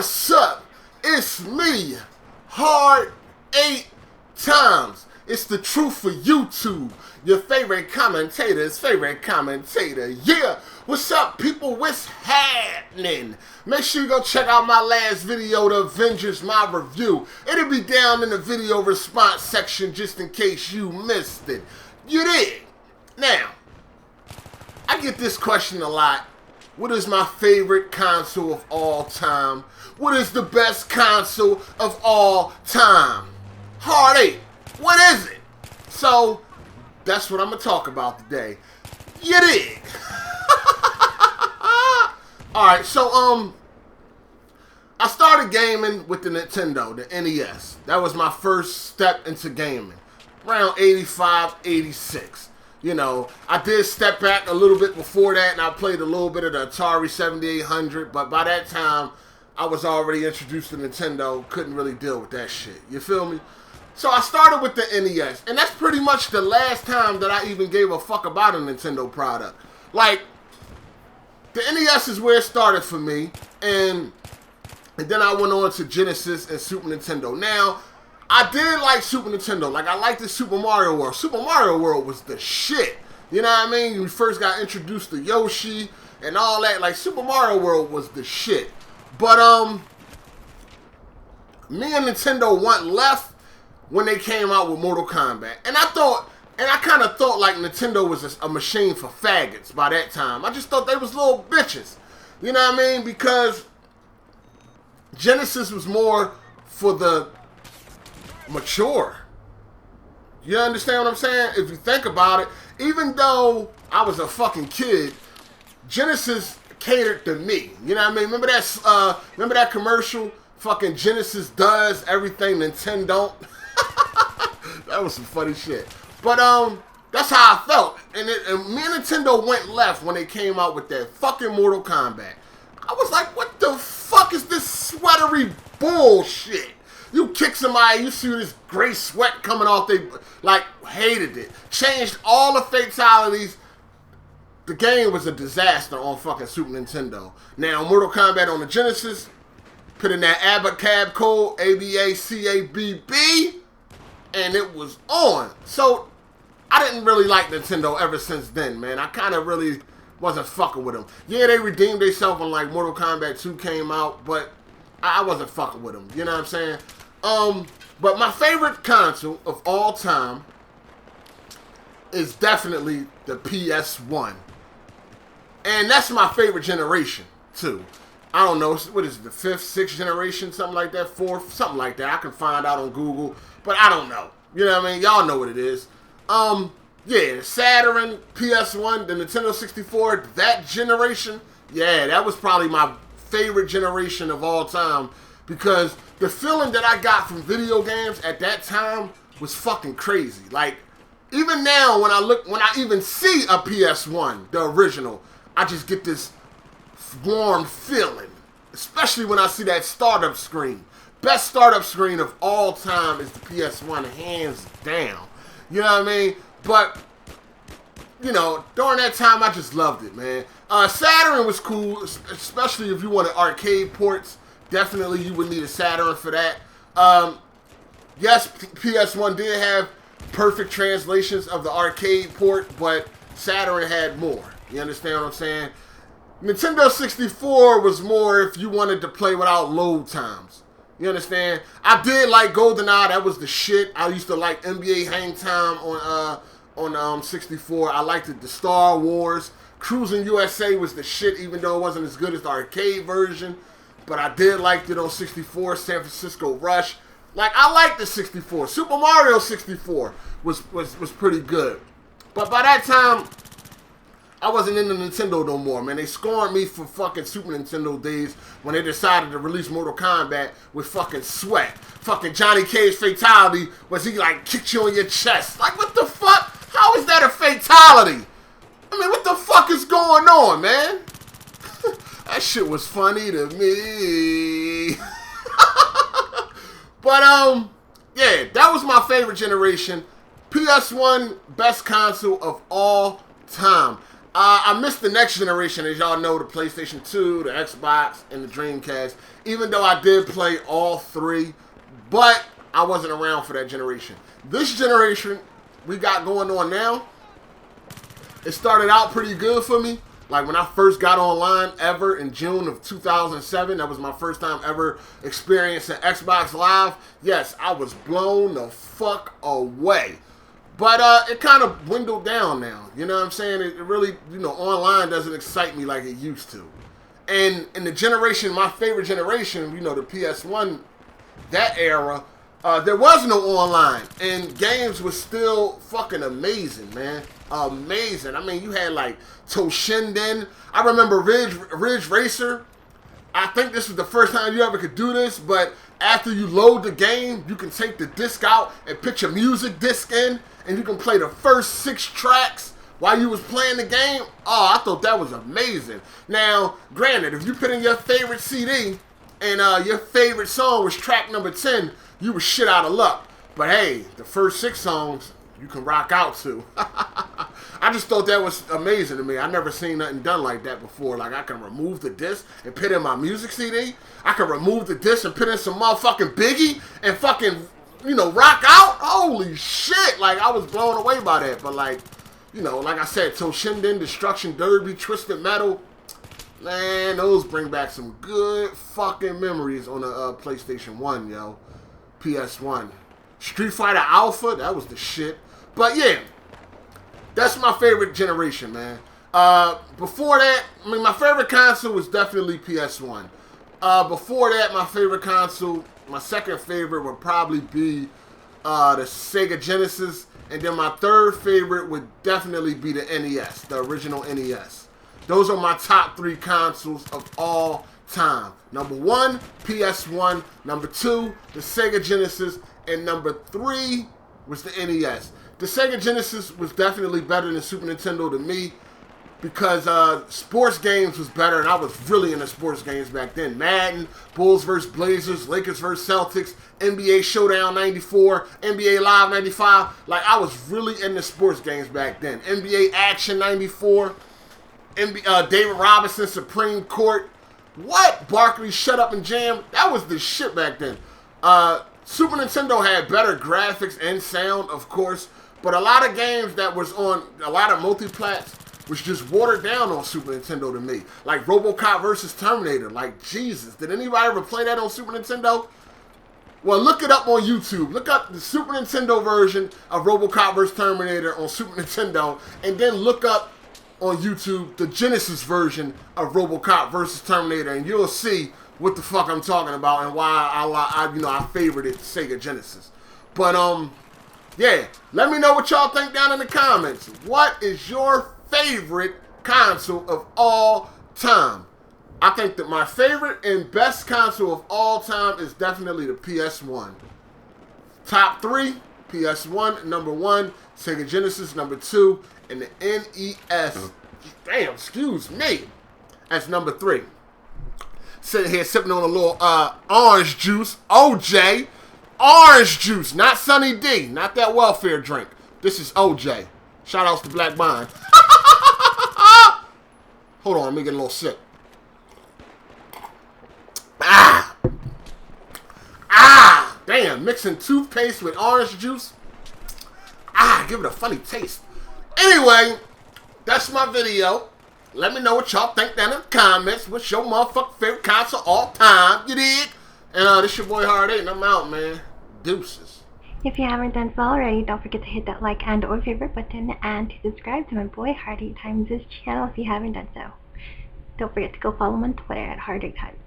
What's up? It's me, Hard 8 Times. It's the truth for YouTube. Your favorite commentator's favorite commentator. Yeah, what's up, people? What's happening? Make sure you go check out my last video, The Avengers, my review. It'll be down in the video response section just in case you missed it. You did. Now, I get this question a lot. What is my favorite console of all time? What is the best console of all time? Hard 8. What is it? So, that's what I'm going to talk about today. You dig? Alright, so, I started gaming with the Nintendo, the NES. That was my first step into gaming. Around 85, 86. You know, I did step back a little bit before that, and I played a little bit of the Atari 7800, but by that time, I was already introduced to Nintendo, couldn't really deal with that shit. You feel me? So I started with the NES, and that's pretty much the last time that I even gave a fuck about a Nintendo product. Like, the NES is where it started for me, and then I went on to Genesis and Super Nintendo. Now, I did like Super Nintendo. Like, I liked the Super Mario World. Super Mario World was the shit. You know what I mean? We first got introduced to Yoshi and all that. Like, Super Mario World was the shit. But, me and Nintendo went left when they came out with Mortal Kombat. And I kind of thought like Nintendo was a machine for faggots by that time. I just thought they was little bitches. You know what I mean? Because Genesis was more for the mature. You understand what I'm saying? If you think about it, even though I was a fucking kid, Genesis catered to me. You know what I mean? Remember that commercial? Fucking Genesis does everything Nintendo don't. That was some funny shit. But that's how I felt. And me and Nintendo went left when they came out with that fucking Mortal Kombat. I was like, what the fuck is this sweatery bullshit? You kick somebody, you see this gray sweat coming off, they, like, hated it. Changed all the fatalities. The game was a disaster on fucking Super Nintendo. Now, Mortal Kombat on the Genesis, put in that ABACAB code, ABACABB, and it was on. So, I didn't really like Nintendo ever since then, man. I kind of really wasn't fucking with them. Yeah, they redeemed themselves when, like, Mortal Kombat 2 came out, but I wasn't fucking with them. You know what I'm saying? But my favorite console of all time is definitely the PS1. And that's my favorite generation, too. I don't know, what is it, the 5th, 6th generation, something like that, 4th, something like that. I can find out on Google, but I don't know. You know what I mean? Y'all know what it is. Yeah, Saturn, PS1, the Nintendo 64, that generation, yeah, that was probably my favorite generation of all time, because the feeling that I got from video games at that time was fucking crazy. Like, even now when I even see a PS1, the original, I just get this warm feeling, especially when I see that startup screen. Best startup screen of all time is the PS1, hands down. You know what I mean? But, you know, during that time, I just loved it, man. Saturn was cool, especially if you wanted arcade ports. Definitely, you would need a Saturn for that. Yes, PS1 did have perfect translations of the arcade port, but Saturn had more. You understand what I'm saying? Nintendo 64 was more if you wanted to play without load times. You understand? I did like GoldenEye. That was the shit. I used to like NBA Hang Time on 64. I liked it. The Star Wars. Cruising USA was the shit, even though it wasn't as good as the arcade version. But I did like it on 64. San Francisco Rush. Like, I liked the 64. Super Mario 64 was pretty good. But by that time, I wasn't into Nintendo no more, man. They scorned me for fucking Super Nintendo days when they decided to release Mortal Kombat with fucking sweat. Fucking Johnny Cage fatality was he like kicked you on your chest. Like, what the fuck? How is that a fatality? I mean, what the fuck is going on, man? That shit was funny to me. But, yeah, that was my favorite generation. PS1, best console of all time. I missed the next generation, as y'all know, the PlayStation 2, the Xbox, and the Dreamcast. Even though I did play all three, but I wasn't around for that generation. This generation we got going on now, it started out pretty good for me. Like when I first got online ever in June of 2007, that was my first time ever experiencing Xbox Live. Yes, I was blown the fuck away. But it kind of dwindled down now. You know what I'm saying? It really, online doesn't excite me like it used to. And in the generation, my favorite generation, the PS1, that era, there was no online. And games were still fucking amazing, man. Amazing. I mean, you had like Toshinden. I remember Ridge Racer. I think this was the first time you ever could do this, but after you load the game, you can take the disc out and put your music disc in, and you can play the first 6 tracks while you was playing the game. Oh, I thought that was amazing. Now, granted, if you put in your favorite CD and your favorite song was track number 10, you was shit out of luck. But hey, the first 6 songs, you can rock out to. I just thought that was amazing to me. I never seen nothing done like that before. Like, I can remove the disc and put in my music CD. I can remove the disc and put in some motherfucking Biggie and fucking, rock out. Holy shit. Like, I was blown away by that. But, like, like I said, Toshinden, Destruction Derby, Twisted Metal, man, those bring back some good fucking memories on the PlayStation 1, yo. PS1. Street Fighter Alpha, that was the shit. But, yeah. That's my favorite generation, man. Before that, my favorite console was definitely PS1. Before that, my favorite console, my second favorite would probably be the Sega Genesis. And then my third favorite would definitely be the NES, the original NES. Those are my top 3 consoles of all time. Number 1, PS1. Number 2, the Sega Genesis. And number 3 was the NES. The Sega Genesis was definitely better than Super Nintendo to me because sports games was better, and I was really into sports games back then. Madden, Bulls vs. Blazers, Lakers vs. Celtics, NBA Showdown 94, NBA Live 95. Like, I was really into sports games back then. NBA Action 94, David Robinson, Supreme Court. What? Barkley, Shut Up and Jam. That was the shit back then. Super Nintendo had better graphics and sound, of course, but a lot of games that was on a lot of multiplats was just watered down on Super Nintendo to me. Like RoboCop vs. Terminator. Like, Jesus. Did anybody ever play that on Super Nintendo? Well, look it up on YouTube. Look up the Super Nintendo version of RoboCop vs. Terminator on Super Nintendo, and then look up on YouTube the Genesis version of RoboCop vs. Terminator, and you'll see what the fuck I'm talking about and why I favored it, Sega Genesis. But, yeah, let me know what y'all think down in the comments. What is your favorite console of all time? I think that my favorite and best console of all time is definitely the PS1. Top 3, PS1, number 1, Sega Genesis, number 2, and the NES. Damn, excuse me. That's number 3. Sitting here sipping on a little orange juice, OJ. Orange juice, not Sunny D, not that welfare drink. This is OJ. Shout outs to Black Bond. Hold on, let me get a little sip. Damn, mixing toothpaste with orange juice. Give it a funny taste. Anyway, that's my video. Let me know what y'all think down in the comments. What's your motherfucking favorite console all time? You dig? And this your boy Hard 8, and I'm out, man. Deuces. If you haven't done so already, don't forget to hit that like and or favorite button and to subscribe to my boy Hard 8 Times' channel if you haven't done so. Don't forget to go follow him on Twitter at Hard 8 Times.